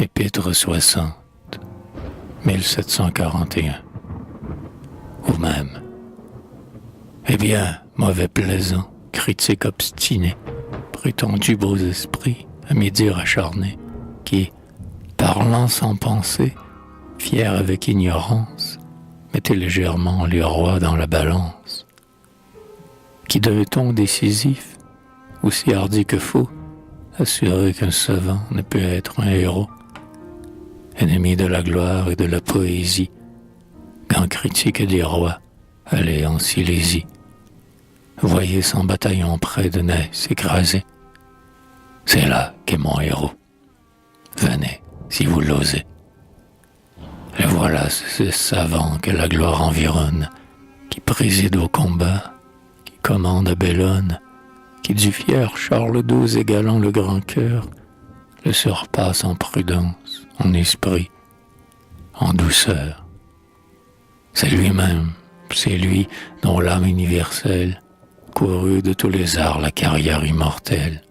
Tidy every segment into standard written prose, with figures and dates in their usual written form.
Épître 60, 1741. Ou même, eh bien, mauvais plaisant, critique obstiné, prétendu beaux esprits, à midi acharné, qui, parlant sans penser, fier avec ignorance, mettez légèrement les rois dans la balance. Qui d'un ton décisif, aussi hardi que faux, assurer qu'un savant ne peut être un héros, ennemi de la gloire et de la poésie, grand critique des rois, allez en Silésie. Voyez son bataillon près de Naïs écrasé. C'est là qu'est mon héros. Venez, si vous l'osez. Et voilà ce savant que la gloire environne, qui préside au combat, qui commande à Bellone, qui du fier Charles XII égalant le grand cœur, le surpasse en prudence, en esprit, en douceur. C'est lui-même, c'est lui dont l'âme universelle courut de tous les arts la carrière immortelle.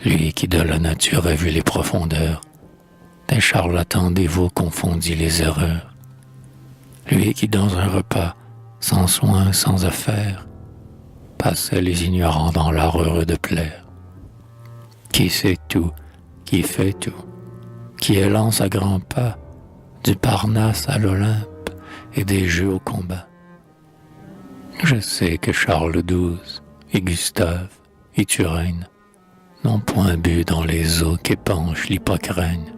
Lui qui de la nature a vu les profondeurs, d'un charlatan dévot confondit les erreurs. Lui qui dans un repas, sans soin, sans affaire, passait les ignorants dans l'art heureux de plaire. Qui sait tout, qui fait tout, qui élance à grands pas, du Parnasse à l'Olympe et des jeux au combat. Je sais que Charles XII et Gustave et Turenne n'ont point bu dans les eaux qu'épanche l'Hippocrène.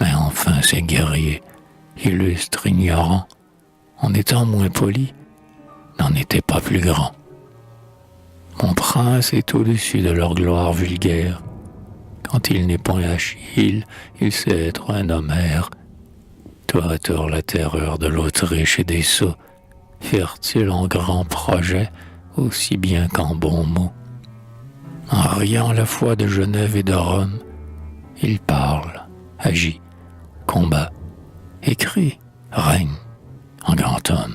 Mais enfin ces guerriers, illustres, ignorants, en étant moins polis, n'en étaient pas plus grands. Mon prince est au-dessus de leur gloire vulgaire. Quand il n'est point Achille, il sait être un Homère. Tour à tour la terreur de l'Autriche et des sots, fertile en grands projets, aussi bien qu'en bons mots. En riant la foi de Genève et de Rome, il parle, agit, combat, écrit, règne, en grand homme.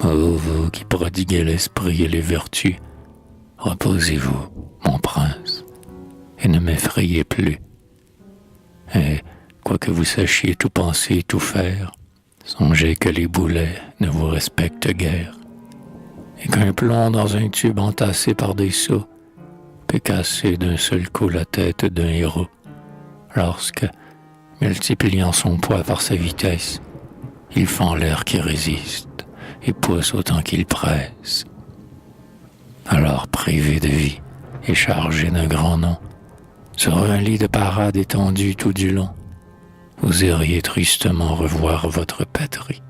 Ô vous qui prodiguez l'esprit et les vertus, reposez-vous, mon prince, et ne m'effrayez plus. Et, quoique vous sachiez tout penser et tout faire, songez que les boulets ne vous respectent guère, et qu'un plomb dans un tube entassé par des seaux peut casser d'un seul coup la tête d'un héros, lorsque, multipliant son poids par sa vitesse, il fend l'air qui résiste et pousse autant qu'il presse. Alors, privé de vie et chargé d'un grand nom, sur un lit de parade étendu tout du long, vous iriez tristement revoir votre patrie.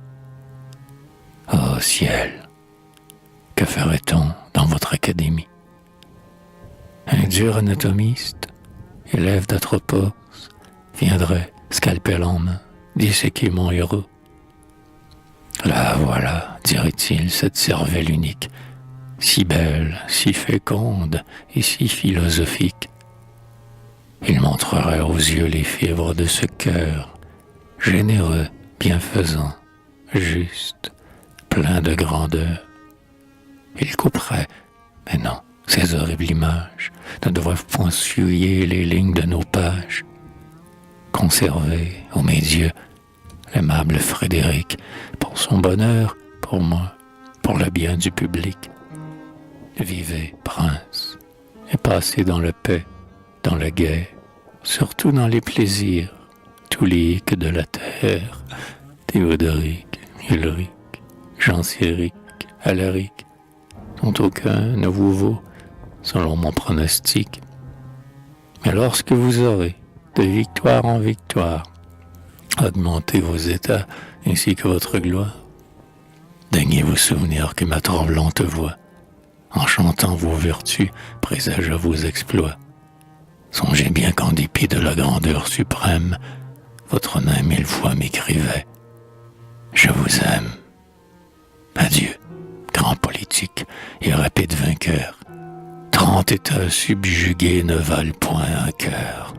Ô ciel, que ferait-on dans votre académie? Un dur anatomiste, élève d'Atropos, viendrait, scalpel en main, disséquer mon héros. Là, voilà, dirait-il, cette cervelle unique, si belle, si féconde et si philosophique. Il montrerait aux yeux les fibres de ce cœur, généreux, bienfaisant, juste, plein de grandeur. Il couperait, mais non, ces horribles images ne doivent point souiller les lignes de nos pages. Conservez, ô mes dieux, l'aimable Frédéric, pour son bonheur, pour moi, pour le bien du public. Vivez, prince, et passez dans la paix, dans la guerre, surtout dans les plaisirs, tous les hic de la terre, Théodoric, Ulric, Jean-Céric, Alaric, dont aucun ne vous vaut, selon mon pronostic. Mais lorsque vous aurez, de victoire en victoire, augmenté vos états ainsi que votre gloire, daignez vous souvenir que ma tremblante voix, en chantant vos vertus, présagea vos exploits. Songez bien qu'en dépit de la grandeur suprême, votre main 1000 fois m'écrivait « Je vous aime ». Adieu, grand politique et rapide vainqueur. 30 états subjugués ne valent point un cœur.